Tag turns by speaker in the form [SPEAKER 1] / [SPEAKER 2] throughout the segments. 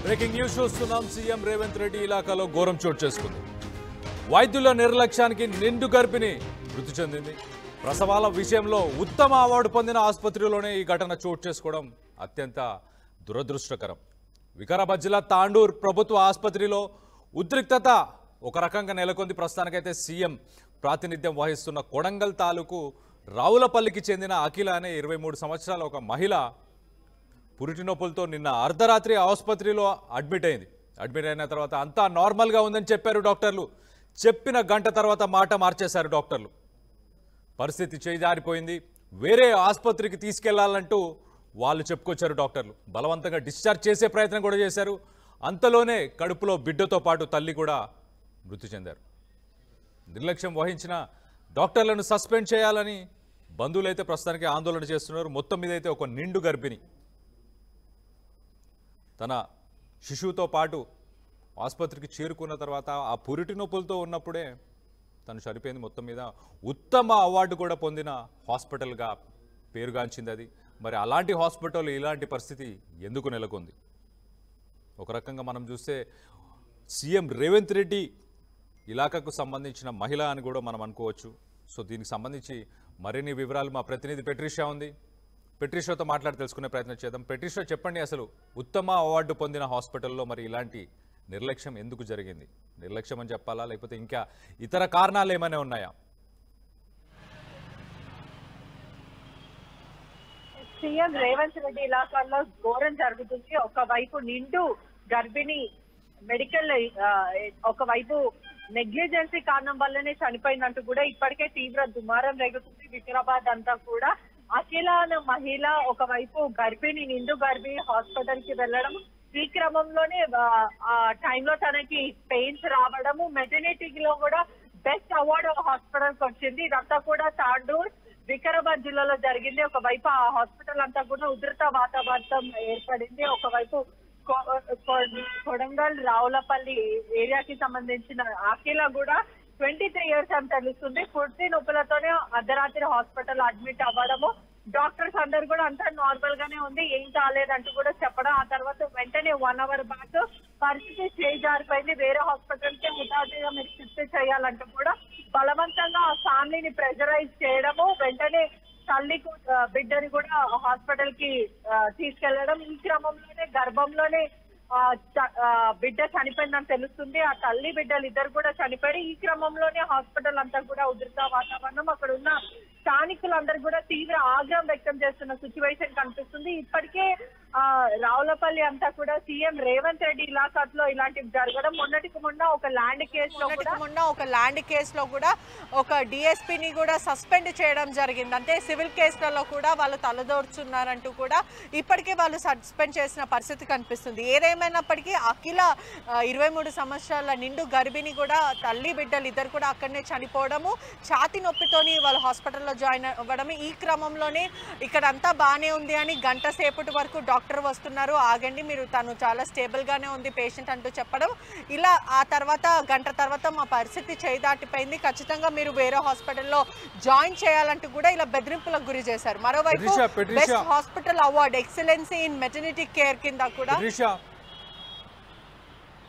[SPEAKER 1] Breaking news చూస్తున్నాం. CM Revanth Reddy ఇలాకాలో ఘోరం చోటు చేసుకుంది. వైద్యుల నిర్లక్ష్యానికి నిండు గర్భిణి మృతి చెందింది. ప్రసవాల విషయంలో ఉత్తమ అవార్డు పొందిన ఆసుపత్రిలోనే ఈ ఘటన చోటు చేసుకోవడం అత్యంత దురదృష్టకరం. వికారాబాద్ జిల్లా తాండూర్ ప్రభుత్వ ఆసుపత్రిలో ఉద్రిక్తత ఒక రకంగా నెలకొంది. ప్రస్తుతానికైతే సీఎం ప్రాతినిధ్యం వహిస్తున్న కొడంగల్ తాలూకు రావులపల్లికి చెందిన అఖిల అనే 23 సంవత్సరాల ఒక మహిళ పురిటి నొప్పులతో నిన్న అర్ధరాత్రి ఆసుపత్రిలో అడ్మిట్ అయింది. అడ్మిట్ అయిన తర్వాత అంతా నార్మల్గా ఉందని చెప్పారు డాక్టర్లు. చెప్పిన గంట తర్వాత మాట మార్చేశారు డాక్టర్లు. పరిస్థితి చేజారిపోయింది, వేరే ఆసుపత్రికి తీసుకెళ్లాలంటూ వాళ్ళు చెప్పుకొచ్చారు డాక్టర్లు. బలవంతంగా డిశ్చార్జ్ చేసే ప్రయత్నం కూడా చేశారు. అంతలోనే కడుపులో బిడ్డతో పాటు తల్లి కూడా మృతి చెందారు. నిర్లక్ష్యం వహించిన డాక్టర్లను సస్పెండ్ చేయాలని బంధువులైతే ప్రస్తుతానికి ఆందోళన చేస్తున్నారు. మొత్తం మీద అయితే ఒక నిండు గర్భిణి తన శిశువుతో పాటు ఆసుపత్రికి చేరుకున్న తర్వాత ఆ పురిటి నొప్పులతో ఉన్నప్పుడే తను చనిపోయింది. మొత్తం మీద ఉత్తమ అవార్డు కూడా పొందిన హాస్పిటల్గా పేరుగాంచింది అది. మరి అలాంటి హాస్పిటల్ ఇలాంటి పరిస్థితి ఎందుకు నెలకొంది? ఒక రకంగా మనం చూస్తే సీఎం రేవంత్ రెడ్డి ఇలాకాకు సంబంధించిన మహిళ అని కూడా మనం అనుకోవచ్చు. సో దీనికి సంబంధించి మరిన్ని వివరాలు మా ప్రతినిధి పెట్రిషా ఉంది. పెట్రిషాతో మాట్లాడి తెలుసుకునే ప్రయత్నం చేద్దాం. పెట్రిషా, చెప్పండి, అసలు ఉత్తమ అవార్డు పొందిన హాస్పిటల్లో మరి ఇలాంటి నిర్లక్ష్యం ఎందుకు జరిగింది? నిర్లక్ష్యం అని చెప్పాలా, లేకపోతే ఇంకా ఇతర కారణాలు ఏమైనా ఉన్నాయా?
[SPEAKER 2] సీఎం రేవంత్ రెడ్డి ఇలాకాల్లో ఘోరం జరుగుతుంది. ఒకవైపు నిండు గర్భిణి మెడికల్, ఒకవైపు నెగ్లిజెన్సీ కారణం వల్లనే చనిపోయిందంటూ కూడా ఇప్పటికే తీవ్ర దుమారం రేగుతుంది వికారాబాద్ అంతా కూడా. అఖిల అనే మహిళ ఒకవైపు గర్భిణి, నిండు గర్భిణి హాస్పిటల్ కి వెళ్ళడం, ఈ క్రమంలోనే ఆ టైంలో తనకి పెయిన్స్ రావడము, మెటర్నిటీలో కూడా బెస్ట్ అవార్డు హాస్పిటల్ కి వచ్చింది. ఇదంతా కూడా తాండూర్ వికారాబాద్ జిల్లాలో జరిగింది. ఒకవైపు ఆ హాస్పిటల్ అంతా కూడా ఉధృత వాతావరణం ఏర్పడింది. ఒకవైపు కొడంగల్ రావులపల్లి ఏరియాకి సంబంధించిన అఖిల కూడా 23 years అని తెలుస్తుంది. పుర్తి నొప్పులతోనే అర్ధరాత్రి హాస్పిటల్ అడ్మిట్ అవ్వడము, డాక్టర్స్ అందరు కూడా అంతా నార్మల్ గానే ఉంది, ఏం కాలేదంటూ కూడా చెప్పడం. ఆ తర్వాత వెంటనే 1 hour బ్యాక్ పరిస్థితి చేజారిపోయింది, వేరే హాస్పిటల్ కి హుటాహుటిగా మీరు షిఫ్ట్ చేయాలంటూ కూడా బలవంతంగా ఆ ఫ్యామిలీని ప్రెజరైజ్ చేయడము, వెంటనే తల్లి బిడ్డని కూడా హాస్పిటల్ కి తీసుకెళ్లడం. ఈ క్రమంలోనే గర్భంలోనే బిడ్డ చనిపోయిందని తెలుస్తుంది. ఆ తల్లి బిడ్డలు ఇద్దరు కూడా చనిపోయి ఈ క్రమంలోనే హాస్పిటల్ అంతా కూడా ఉధృత వాతావరణం, అక్కడ ఉన్న స్థానికులందరూ కూడా తీవ్ర ఆగ్రహం వ్యక్తం చేస్తున్న సిచ్యువేషన్ కనిపిస్తుంది. ఇప్పటికే రావులపల్లి అంతా కూడా సీఎం రేవంత్ రెడ్డి ఇలాకాలో ఇలాంటివి జరగడం, మొన్నటికి మొన్న ఒక ల్యాండ్ కేసులో కూడా ఒక డిఎస్పీని కూడా సస్పెండ్ చేయడం జరిగింది. అంటే సివిల్ కేసులలో కూడా వాళ్ళు తలదోర్చున్నారంటూ కూడా ఇప్పటికే వాళ్ళు సస్పెండ్ చేసిన పరిస్థితి కనిపిస్తుంది. ఏదేమైనప్పటికీ అఖిల 23 సంవత్సరాల నిండు గర్భిణి కూడా తల్లి బిడ్డలు ఇద్దరు కూడా అక్కడనే చనిపోవడము, ఛాతి నొప్పితోని వాళ్ళు హాస్పిటల్లో జాయిన్ అవ్వడం. ఈ క్రమంలోనే ఇక్కడ అంతా బాగానే ఉంది అని గంట సేపటి వరకు డాక్టర్ వస్తున్నారు, ఆగండి మీరు, తను చాలా స్టేబుల్ గానే ఉంది పేషెంట్ అంటూ చెప్పడం. ఇలా ఆ తర్వాత గంట తర్వాత మా పరిస్థితి చేదాటిపోయింది, ఖచ్చితంగా మీరు వేరే హాస్పిటల్లో జాయిన్ చేయాలంటూ కూడా ఇలా బెదిరింపులకు గురి చేశారు. మరోవైపు best hospital award excellency in maternity care కింద కూడా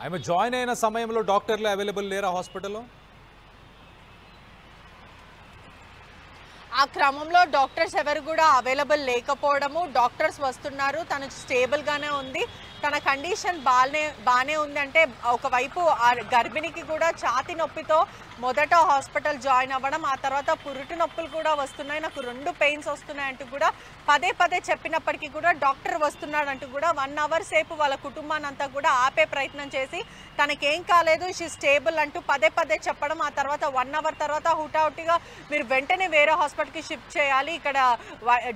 [SPEAKER 1] ఆమె జాయిన్ అయిన సమయంలో డాక్టర్లు అవైలబుల్ లేరా హాస్పిటల్లో?
[SPEAKER 2] ఆ క్రమంలో డాక్టర్స్ ఎవరు కూడా అవైలబుల్ లేకపోవడము, డాక్టర్స్ వస్తున్నారు, తను స్టేబుల్ గానే ఉంది, తన కండిషన్ బాగానే ఉంది అంటే ఒకవైపు ఆ గర్భిణికి కూడా ఛాతి నొప్పితో మొదట హాస్పిటల్ జాయిన్ అవ్వడం, ఆ తర్వాత పురుటి నొప్పులు కూడా వస్తున్నాయి, నాకు 2 పెయిన్స్ వస్తున్నాయంటూ కూడా పదే చెప్పినప్పటికీ కూడా డాక్టర్ వస్తున్నాడంటూ కూడా 1 hour సేపు వాళ్ళ కుటుంబాన్ని అంతా కూడా ఆపే ప్రయత్నం చేసి తనకేం కాలేదు, షీ స్టేబుల్ అంటూ పదే చెప్పడం. ఆ తర్వాత 1 hour తర్వాత హుటాహుటిగా మీరు వెంటనే వేరే హాస్పిటల్కి షిఫ్ట్ చేయాలి, ఇక్కడ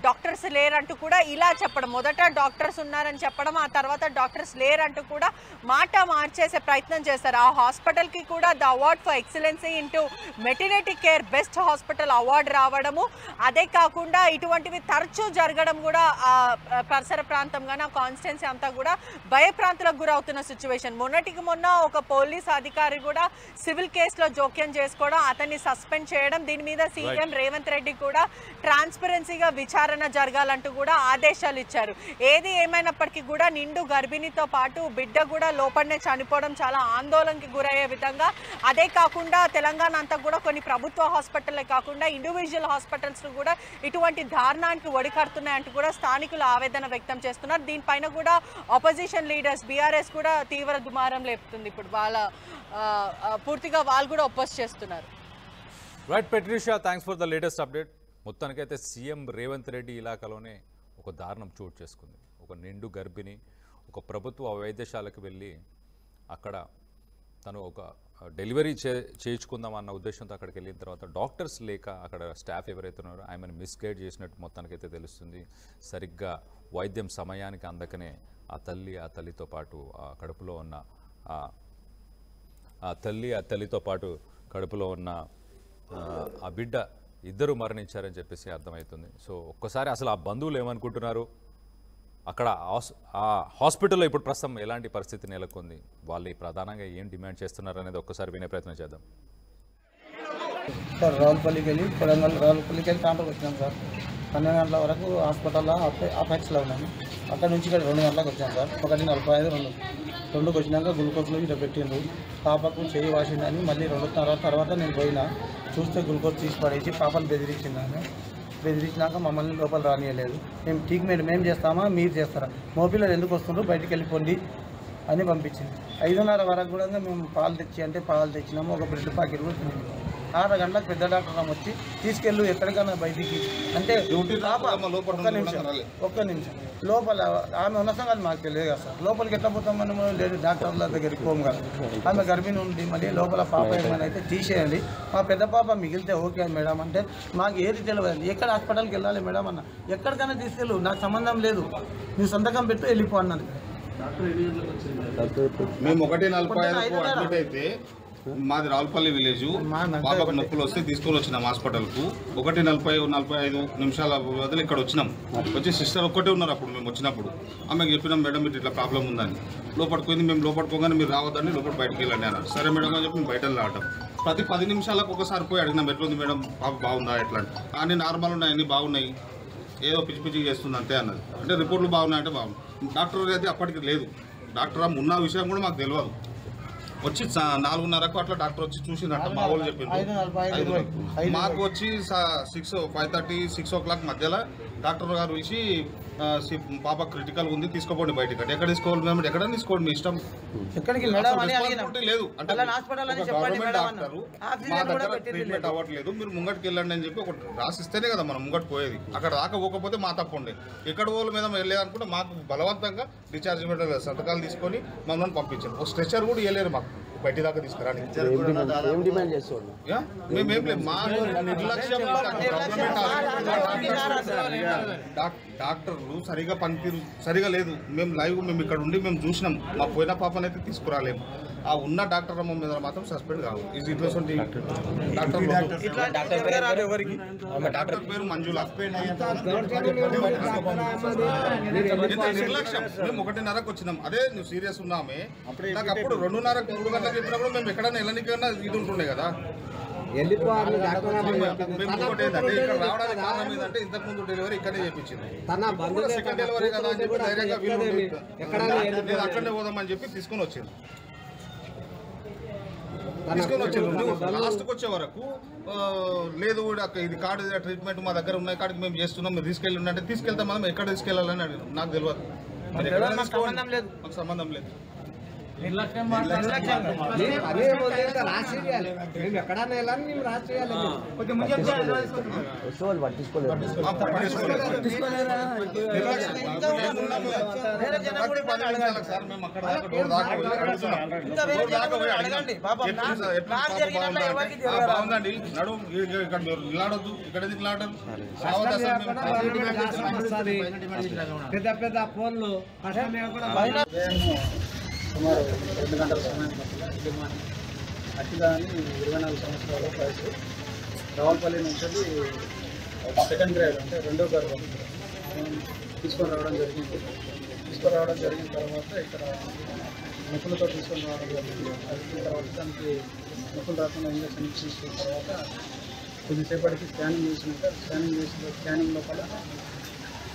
[SPEAKER 2] డాక్టర్స్ లేరంటూ కూడా ఇలా చెప్పడం. మొదట డాక్టర్స్ ఉన్నారని చెప్పడం, ఆ తర్వాత డాక్టర్స్ లేరంటూ కూడా మాట మార్చేసే ప్రయత్నం చేశారు. ఆ హాస్పిటల్కి కూడా the award for excellency into maternity care best hospital award రావడము, అదే కాకుండా ఇటువంటివి తరచూ జరగడం కూడా ఆ పరిసర ప్రాంతం కానీ ఆ కాన్స్టిట్యున్సీ అంతా కూడా భయప్రాంతులకు గురవుతున్న సిచ్యువేషన్. మొన్నటికి మొన్న ఒక పోలీస్ అధికారి కూడా సివిల్ కేసులో జోక్యం చేసుకోవడం, అతన్ని సస్పెండ్ చేయడం, దీని మీద సీఎం రేవంత్ రెడ్డి కూడా ట్రాన్స్పరెన్సీగా విచారణ జరగాలంటూ కూడా ఆదేశాలు ఇచ్చారు. ఏది ఏమైనప్పటికీ కూడా నిండు గర్భిణితో పాటు బిడ్డ కూడా లోపలనే చనిపోవడం చాలా ఆందోళనకి గురయ్యే విధంగా, అదే కాకుండా తెలంగాణ అంతా కూడా కొన్ని ప్రభుత్వ హాస్పిటల్లే కాకుండా ఇండివిజువల్ హాస్పిటల్స్ కూడా ఇటువంటి దారుణానికి ఒడికడుతున్నాయంటూ కూడా స్థానికులు ఆవేదన వ్యక్తం చేస్తున్నారు. దీనిపైన కూడా ఆపోజిషన్ లీడర్స్ బీఆర్ఎస్ కూడా తీవ్ర దుమారం లేపుతుంది. ఇప్పుడు వాళ్ళ పూర్తిగా వాళ్ళు కూడా ఒపోజ్ చేస్తున్నారు.
[SPEAKER 1] Right Patricia, thanks for the latest update. మొత్తానికైతే సీఎం రేవంత్ రెడ్డి ఇలాకాలోనే ఒక దారుణం చోటు చేసుకుంది. ఒక నిండు గర్భిణి ఒక ప్రభుత్వ వైద్యశాలకు వెళ్ళి అక్కడ తను ఒక డెలివరీ చేయించుకుందాం అన్న ఉద్దేశంతో అక్కడికి వెళ్ళిన తర్వాత డాక్టర్స్ లేక అక్కడ స్టాఫ్ ఎవరైతే ఉన్నారో ఆమెను మిస్గైడ్ చేసినట్టు మొత్తానికైతే తెలుస్తుంది. సరిగ్గా వైద్యం సమయానికి అందకనే ఆ తల్లితో పాటు ఆ కడుపులో ఉన్న తల్లితో పాటు కడుపులో ఉన్న ఆ బిడ్డ ఇద్దరు మరణించారని చెప్పేసి అర్థమవుతుంది. సో ఒక్కసారి అసలు ఆ బంధువులు ఏమనుకుంటున్నారు, అక్కడ ఆ హాస్పిటల్లో ఇప్పుడు ప్రస్తుతం ఎలాంటి పరిస్థితి నెలకొంది, వాళ్ళు ప్రధానంగా ఏం డిమాండ్ చేస్తున్నారు అనేది ఒక్కసారి వినే ప్రయత్నం చేద్దాం.
[SPEAKER 3] సార్ రావులపల్లికి వెళ్ళి రావులపల్లికి వెళ్ళి కాంపర్కి వచ్చినాం సార్. 12 గంటల వరకు హాస్పిటల్లో అపెక్స్లో ఉన్నాము. అక్కడ నుంచి ఇక్కడ 2 గంటలకు వచ్చాం సార్. 1:45 2కి వచ్చినాక గ్లూకోజ్లో ఇట్లా పెట్టిండ్రు. పాపకు చేయి వాసిందని మళ్ళీ 2:30 తర్వాత నేను పోయినా, చూస్తే గ్లూకోజ్ తీసి పడేసి పాపను బెదిరించినాక మమ్మల్ని లోపల రానియలేదు. మేము ట్రీట్మెంట్ మేము చేస్తామా మీరు చేస్తారా, మోపిల్లలు ఎందుకు వస్తుండ్రు బయటికి వెళ్ళిపోండి అని పంపించింది. 5:30 వరకు కూడా మేము పాలు తెచ్చినాము. ఒక బ్రెడ్ ప్యాకెట్ కూడా తిన్నాము. 6 గంటలకు పెద్ద డాక్టర్ వచ్చి తీసుకెళ్ళు ఎక్కడికైనా బయటికి అంటే ఒక్క నిమిషం లోపల ఆమె ఉన్న సంగతి మాకు తెలియదు కదా సార్. లోపలికి ఎట్లా పోతాం మనము, లేదు డాక్టర్ల దగ్గరికి పోము కదా. ఆమె గర్భిణి ఉండి మళ్ళీ లోపల పాప ఏమైనా అయితే తీసేయండి, మా పెద్ద పాప మిగిలితే ఓకే మేడం అంటే మాకు ఏది తెలియదు. ఎక్కడ హాస్పిటల్కి వెళ్ళాలి మేడం అన్న, ఎక్కడికైనా తీసుకెళ్ళు నాకు సంబంధం లేదు, నువ్వు సంతకం పెట్టు వెళ్ళిపో అన్నాను.
[SPEAKER 4] మేము 1:45 అడ్మిట్ అయితే మాది రావులపల్లి విలేజ్, పాపకు నొప్పులు వస్తే తీసుకొని వచ్చినాం హాస్పిటల్కు. 1:45 వదిలి ఇక్కడ వచ్చినాం. వచ్చి సిస్టర్ ఒక్కటే ఉన్నారు అప్పుడు మేము వచ్చినప్పుడు. ఆమెకు చెప్పినాం మేడం ఇట్లా ప్రాబ్లం ఉందని. లోపలికి పోయింది. మేము లోపలికోగానే మీరు రావద్దని లోపల బయటకు వెళ్ళండి అన్నారు. సరే మేడం అని చెప్పి మేము బయట రావటం. ప్రతి 10 నిమిషాలకు ఒకసారి పోయి అడిగినాం ఎట్లుంది మేడం పాప బాగుందా ఎట్లా, అన్నీ నార్మల్ ఉన్నాయి, అన్నీ బాగున్నాయి, ఏదో పిచ్చి పిచ్చి చేస్తుంది అంతే అన్నది. అంటే రిపోర్ట్లు బాగున్నాయంటే బాగుంది. డాక్టర్ అయితే అప్పటికి లేదు. డాక్టర్ ఉన్న విషయం కూడా మాకు తెలియదు. వచ్చి 4:30కు అట్లా డాక్టర్ వచ్చి చూసినట్ట మా వాళ్ళు చెప్పింది. మాకు వచ్చి 5:30 6 o'clock మధ్యలో డాక్టర్ గారు పిలిచి పాప క్రిటికల్ ఉంది తీసుకోపోండి బయటకి. అంటే ఎక్కడ తీసుకోవాలి మేము, ఎక్కడ తీసుకోండి మీ ఇష్టం, లేదు అంటే గవర్నమెంట్ డాక్టర్ మా దగ్గర ట్రీట్మెంట్ అవ్వట్లేదు, మీరు ముంగటికి వెళ్ళండి అని చెప్పి ఒకటి రాసిస్తేనే కదా మనం ముంగటి పోయేది. అక్కడ రాకపోతే మా తప్పండి. ఎక్కడ పోవాలి మీద వెళ్ళేదనుకుంటే మాకు బలవంతంగా డిశ్చార్జ్మెంట్ సంతకాలు తీసుకొని మమ్మల్ని పంపించారు. ఒక స్ట్రెచర్ కూడా ఇవ్వలేరు మాకు బయట దాకా తీసుకురాని. మేమేం లేదు, మా నిర్లక్ష్యం. డాక్టర్లు సరిగా పనితీరు సరిగా లేదు. మేము మేము ఇక్కడ ఉండి మేము చూసినాం. మా పోయిన పాపనైతే తీసుకురాలేము. ఆ ఉన్న డాక్టర్ మీద మాత్రం సస్పెండ్ కావు. ఇటువంటి డాక్టర్ పేరు మంజుల. నిర్లక్ష్యం. మేము 1:30కు వచ్చినాం. అదే నువ్వు సీరియస్ ఉన్నామే. నాకు అప్పుడు 2:30 3 గంటలకు చెప్పినప్పుడు మేము ఎక్కడైనా వెళ్ళనికైనా ఇది ఉంటుండే కదా. ఇక్కడ రావడానికి కారణం ఏంటంటే ఇంతకు ముందు డెలివరీ ఇక్కడే చేయించింది. సెకండ్ డెలివరీ కదా అని చెప్పి ధైర్యంగా అక్కడనే పోదామని చెప్పి తీసుకొని వచ్చింది. లాస్ట్కి వచ్చే వరకు లేదు ఇది కార్డు ట్రీట్మెంట్ మా దగ్గర ఉన్న కాడికి మేము చేస్తున్నాం, మీరు తీసుకెళ్ళి అంటే తీసుకెళ్తాం. మనం ఎక్కడ తీసుకెళ్ళాలని అడిగిన నాకు తెలియదు. మాకు సంబంధం లేదు. బాగుందండి నడు ఇక్కడ నిలాడొద్దు, ఇక్కడ ఎందుకు నిలాడదు.
[SPEAKER 3] పెద్ద పెద్ద ఫోన్లు సుమారు 2 గంటల సమయం పట్టింది. అఖిల అని 24 సంవత్సరాల వయసు, రావులపల్లి నుంచి సెకండ్ గ్రేడ్ అంటే 2వ గర్భం తీసుకొని రావడం జరిగింది. తర్వాత ఇక్కడ నొప్పులతో తీసుకొని రావడం జరిగింది. అది తర్వాత దానికి నొప్పులు రాకుండా ఇంజక్షన్ తీసుకున్న తర్వాత కొద్దిసేపటికి స్కానింగ్ చేసిన స్కానింగ్ లోపల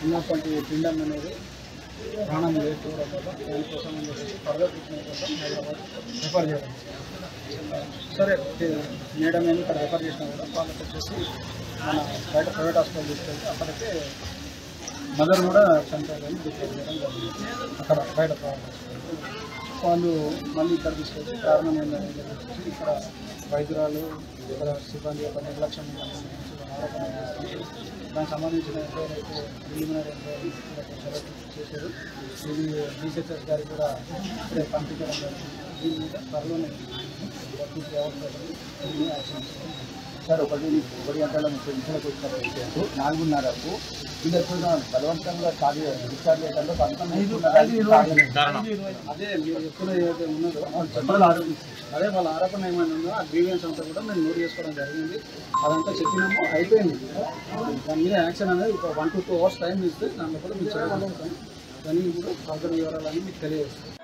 [SPEAKER 3] ఉన్నటువంటి పిండం అనేది ప్రాణం లేదు వల్ల దానికోసం అని చెప్పేసి ఫర్దర్ ట్రీట్మెంట్ కోసం హైదరాబాద్ రిఫర్ చేయడం. సరే మేడం ఏమి ఇక్కడ రిఫర్ చేసినా కూడా వాళ్ళకి వచ్చేసి మన బయట ప్రైవేట్ హాస్పిటల్ తీసుకెళ్తే అక్కడికే మదర్ కూడా చనిపోయాలని డిక్లేర్ చేయడం జరిగింది. అక్కడ బయట ప్రైవేట్ హాస్పిటల్ వాళ్ళు మళ్ళీ ఇక్కడ తీసుకొచ్చి కారణం ఏంటని చెప్పేసి ఇక్కడ వైద్యురాలు ఇక్కడ సిబ్బంది యొక్క నిర్లక్ష్యం ఆరోపణ దానికి సంబంధించిన ఎంక్వైరీ ప్రిలిమినరీ ఎంక్వైరీ సెలెక్ట్ చేశారు. ఇది డిసిహెచ్ఎస్ గారికి కూడా ఇప్పుడే పంపించడం జరిగింది. దీని మీద త్వరలోనే దీన్ని ఆశించారు.
[SPEAKER 5] సార్ 1 గంటల 30 నిమిషాలకు వచ్చిన పేషెంట్ 4:30కు వీళ్ళు ఎప్పుడు బలవంతంగా డిశ్చార్జ్ చేయడంలో
[SPEAKER 3] అదే మీరు చెప్తున్న ఏదైతే ఉన్నదో అదే వాళ్ళ ఆరోపణ ఏమైనా ఉందో ఆ గ్రీవియన్స్ అంతా కూడా మేము నోట్ చేసుకోవడం జరిగింది. అదంతా చెప్పినాము, అయిపోయింది. దాని మీద యాక్షన్ అనేది ఒక 1 to 2 hours టైం ఇస్తే దాంట్లో కూడా మీకు చేయగలుగుతాం. దాన్ని ఇప్పుడు ఫర్దర్ వివరాలని మీకు తెలియజేస్తాం.